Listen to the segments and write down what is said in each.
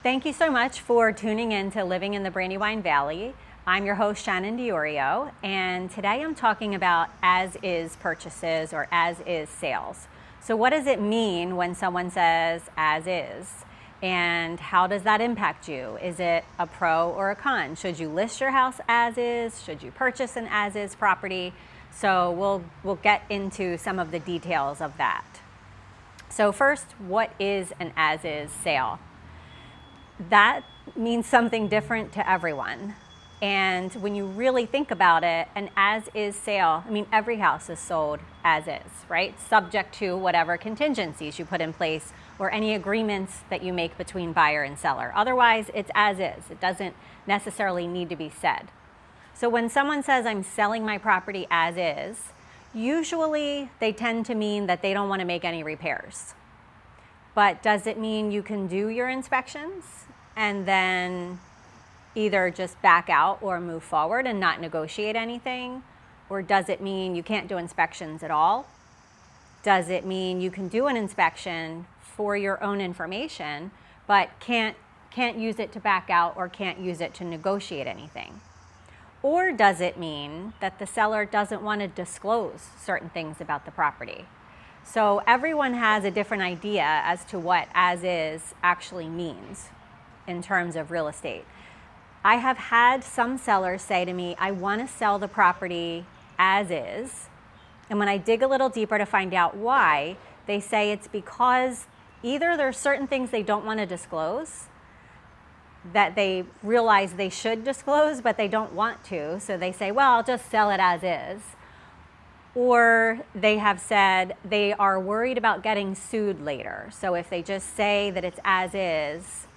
Thank you so much for tuning in to Living in the Brandywine Valley. I'm your host, Shannon Diiorio, and today I'm talking about as-is purchases or as-is sales. So what does it mean when someone says as-is? And how does that impact you? Is it a pro or a con? Should you list your house as-is? Should you purchase an as-is property? So we'll get into some of the details of that. So first, what is an as-is sale? That means something different to everyone. And when you really think about it, an as-is sale, every house is sold as is, right? Subject to whatever contingencies you put in place or any agreements that you make between buyer and seller. Otherwise, it's as is. It doesn't necessarily need to be said. So when someone says, I'm selling my property as is, usually they tend to mean that they don't want to make any repairs. But does it mean you can do your inspections and then either just back out or move forward and not negotiate anything? Or does it mean you can't do inspections at all? Does it mean you can do an inspection for your own information, but can't use it to back out or can't use it to negotiate anything? Or does it mean that the seller doesn't want to disclose certain things about the property? So everyone has a different idea as to what as is actually means in terms of real estate. I have had some sellers say to me, I want to sell the property as is. And when I dig a little deeper to find out why, they say it's because either there's certain things they don't want to disclose that they realize they should disclose, but they don't want to. So they say, well, I'll just sell it as is. Or they have said they are worried about getting sued later. So if they just say that it's as is,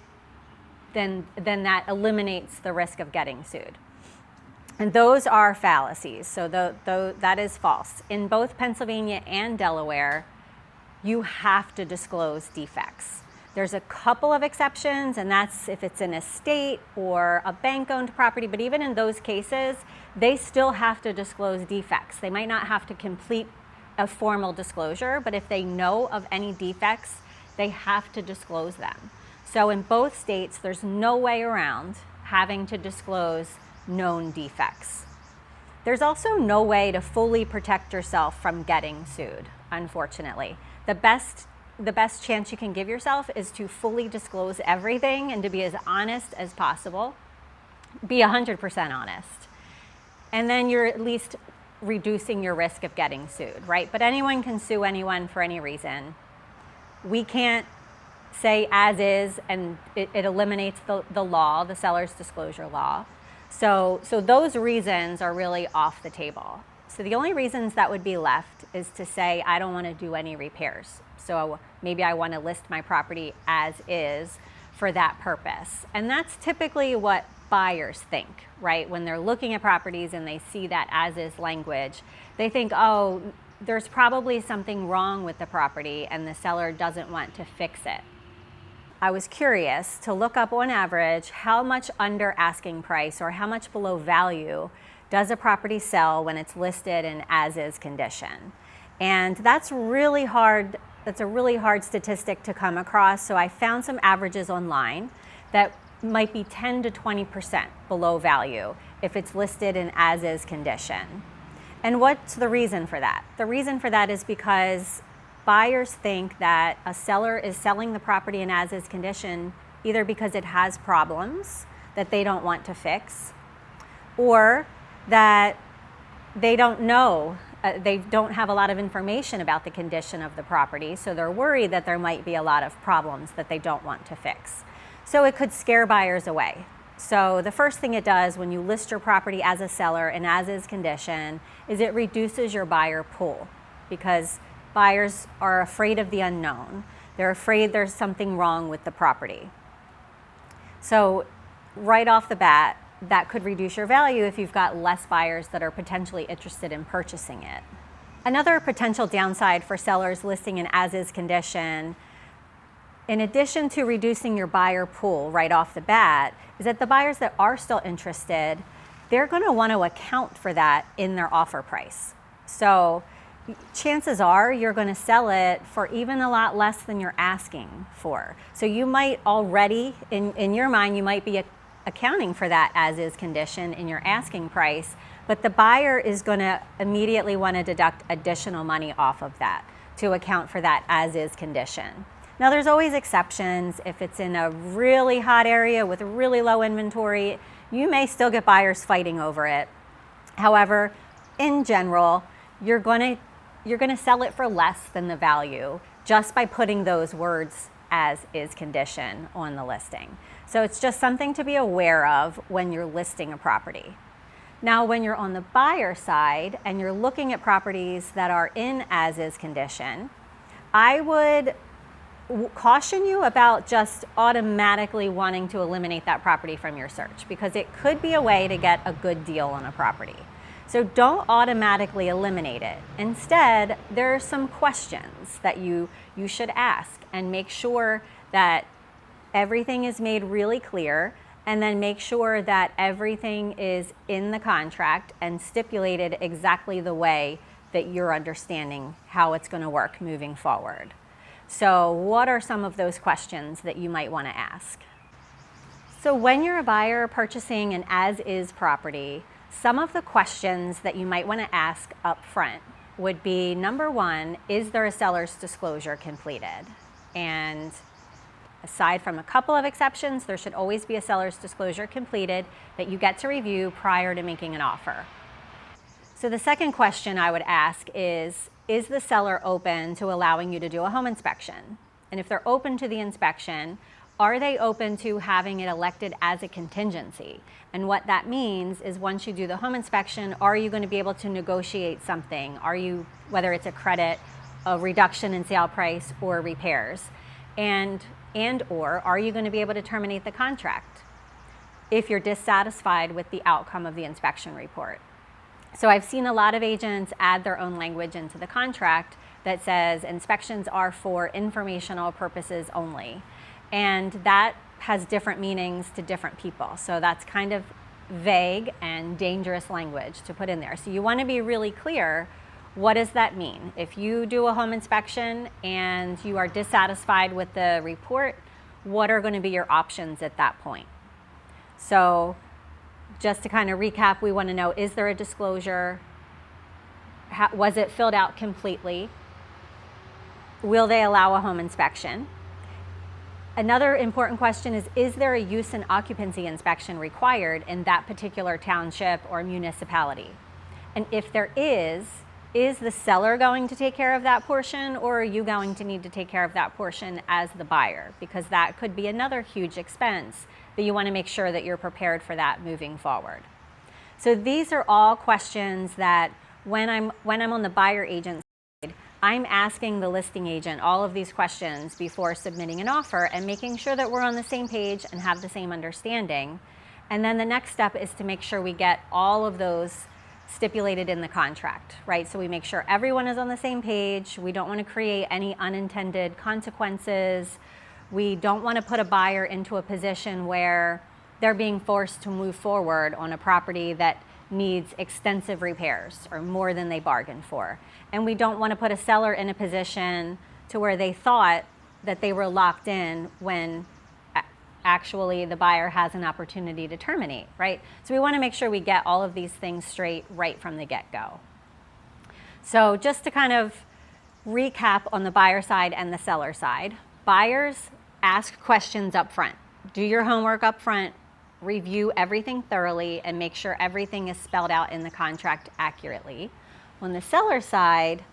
then that eliminates the risk of getting sued. And those are fallacies. So that is false. In both Pennsylvania and Delaware, you have to disclose defects. There's a couple of exceptions, and that's if it's an estate or a bank-owned property, but even in those cases, they still have to disclose defects. They might not have to complete a formal disclosure, but if they know of any defects, they have to disclose them. So in both states, there's no way around having to disclose known defects. There's also no way to fully protect yourself from getting sued, unfortunately. The best chance you can give yourself is to fully disclose everything and to be as honest as possible. Be 100% honest. And then you're at least reducing your risk of getting sued, right? But anyone can sue anyone for any reason. We can't say as is and it eliminates the law, the seller's disclosure law. So those reasons are really off the table. So the only reasons that would be left is to say, I don't want to do any repairs. So maybe I want to list my property as is for that purpose. And that's typically what buyers think, right? When they're looking at properties and they see that as is language, they think, oh, there's probably something wrong with the property and the seller doesn't want to fix it. I was curious to look up on average how much under asking price or how much below value does a property sell when it's listed in as-is condition. And that's really hard. That's a really hard statistic to come across. So I found some averages online that might be 10 to 20% below value if it's listed in as-is condition. And what's the reason for that? The reason for that is because buyers think that a seller is selling the property in as-is condition either because it has problems that they don't want to fix, or that they don't know, they don't have a lot of information about the condition of the property, so they're worried that there might be a lot of problems that they don't want to fix. So it could scare buyers away. So the first thing it does when you list your property as a seller in as-is condition is it reduces your buyer pool, because buyers are afraid of the unknown. They're afraid there's something wrong with the property. So right off the bat, that could reduce your value if you've got less buyers that are potentially interested in purchasing it. Another potential downside for sellers listing in as-is condition, in addition to reducing your buyer pool right off the bat, is that the buyers that are still interested, they're going to want to account for that in their offer price. So chances are you're going to sell it for even a lot less than you're asking for. So you might already, in your mind, you might be accounting for that as is condition in your asking price, but the buyer is going to immediately want to deduct additional money off of that to account for that as is condition. Now there's always exceptions. If it's in a really hot area with really low inventory, you may still get buyers fighting over it. However, in general, you're going to sell it for less than the value just by putting those words as is condition on the listing. So it's just something to be aware of when you're listing a property. Now, when you're on the buyer side and you're looking at properties that are in as is condition, I would caution you about just automatically wanting to eliminate that property from your search, because it could be a way to get a good deal on a property. So don't automatically eliminate it. Instead, there are some questions that you should ask, and make sure that everything is made really clear, and then make sure that everything is in the contract and stipulated exactly the way that you're understanding how it's going to work moving forward. So what are some of those questions that you might want to ask? So when you're a buyer purchasing an as-is property, some of the questions that you might want to ask up front would be, number one, is there a seller's disclosure completed? And aside from a couple of exceptions, there should always be a seller's disclosure completed that you get to review prior to making an offer. So the second question I would ask is the seller open to allowing you to do a home inspection? And if they're open to the inspection, are they open to having it elected as a contingency? And what that means is, once you do the home inspection, are you going to be able to negotiate something? Are you, whether it's a credit, a reduction in sale price, or repairs? And or are you going to be able to terminate the contract if you're dissatisfied with the outcome of the inspection report? So I've seen a lot of agents add their own language into the contract that says inspections are for informational purposes only. And that has different meanings to different people. So that's kind of vague and dangerous language to put in there. So you want to be really clear, what does that mean? If you do a home inspection and you are dissatisfied with the report, what are going to be your options at that point? So just to kind of recap, we want to know, is there a disclosure? Was it filled out completely? Will they allow a home inspection? Another important question is there a use and occupancy inspection required in that particular township or municipality? And if there is the seller going to take care of that portion, or are you going to need to take care of that portion as the buyer? Because that could be another huge expense that you want to make sure that you're prepared for that moving forward. So these are all questions that when I'm on the buyer agent side, I'm asking the listing agent all of these questions before submitting an offer and making sure that we're on the same page and have the same understanding. And then the next step is to make sure we get all of those stipulated in the contract, right? So we make sure everyone is on the same page. We don't want to create any unintended consequences. We don't want to put a buyer into a position where they're being forced to move forward on a property that needs extensive repairs or more than they bargained for. And we don't want to put a seller in a position to where they thought that they were locked in when actually the buyer has an opportunity to terminate, right? So we want to make sure we get all of these things straight right from the get-go. So just to kind of recap on the buyer side and the seller side, buyers ask questions up front. Do your homework up front, review everything thoroughly, and make sure everything is spelled out in the contract accurately. On the seller side,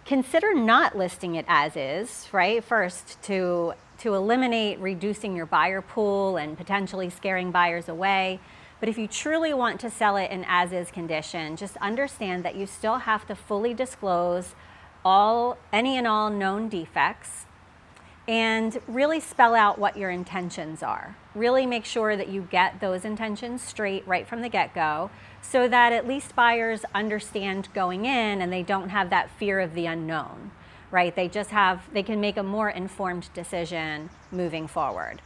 consider not listing it as is, right? First, to eliminate reducing your buyer pool and potentially scaring buyers away. But if you truly want to sell it in as-is condition, just understand that you still have to fully disclose any and all known defects, and really spell out what your intentions are. Really make sure that you get those intentions straight right from the get-go, so that at least buyers understand going in and they don't have that fear of the unknown, right? They can make a more informed decision moving forward.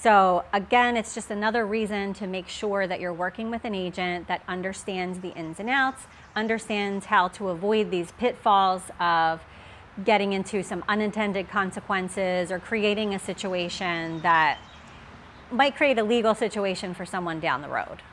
So again, it's just another reason to make sure that you're working with an agent that understands the ins and outs, understands how to avoid these pitfalls of getting into some unintended consequences or creating a situation that might create a legal situation for someone down the road.